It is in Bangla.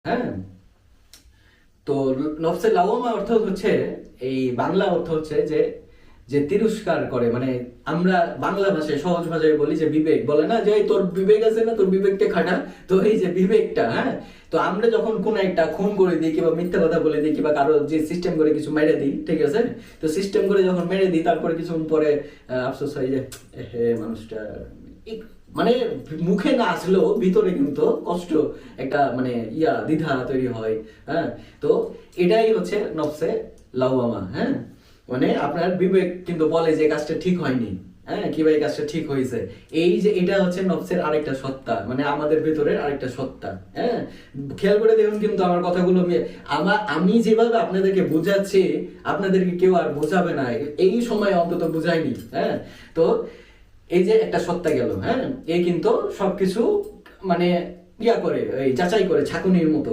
হ্যাঁ, তো নফসে লাওয়ামা অর্থ হচ্ছে, এই বাংলা অর্থ হচ্ছে যে যে তিরস্কার করে, মানে আমরা বাংলা ভাষায় সহজ ভাষায় বলি যে বিবেক, বলে না যে তোর বিবেক আছে না, তোর বিবেককে খাটা। তো এই যে বিবেকটা, হ্যাঁ, তো আমরা যখন কোন একটা খুন করে দিই কিংবা মিথ্যা কথা বলে দিই কিংবা কারো যে সিস্টেম করে কিছু মেরে দিই, ঠিক আছে, তো সিস্টেম করে যখন মেরে দিই তারপরে কিছুক্ষণ পরে আফসোস হয় যে হে মানুষটা মানে মুখে না আসলেও ভিতরে কিন্তু কষ্ট, একটা মানে দ্বিধা তৈরি হয়। হ্যাঁ, তো এটাই হচ্ছে নফসে লাওয়ামা। হ্যাঁ, মানে আপনার বিবেক কিন্তু বলে যে কাজটা ঠিক হয়নি, হ্যাঁ, কিংবা এই কাজটা ঠিক হয়েছে। এই যে এটা হচ্ছে নফসের আরেকটা সত্তা, মানে আমাদের ভেতরের আরেকটা সত্তা। হ্যাঁ, খেয়াল করে দেখুন কিন্তু আমার কথাগুলো আমি যেভাবে আপনাদেরকে বুঝাচ্ছি আপনাদেরকে কেউ আর বোঝাবে না, এই সময় অন্তত বুঝায়নি। হ্যাঁ, তো এই যে একটা সত্তা গেল, হ্যাঁ, এ কিন্তু সবকিছু মানে করে, এই যাচাই করে ছাঁকুনির মতো।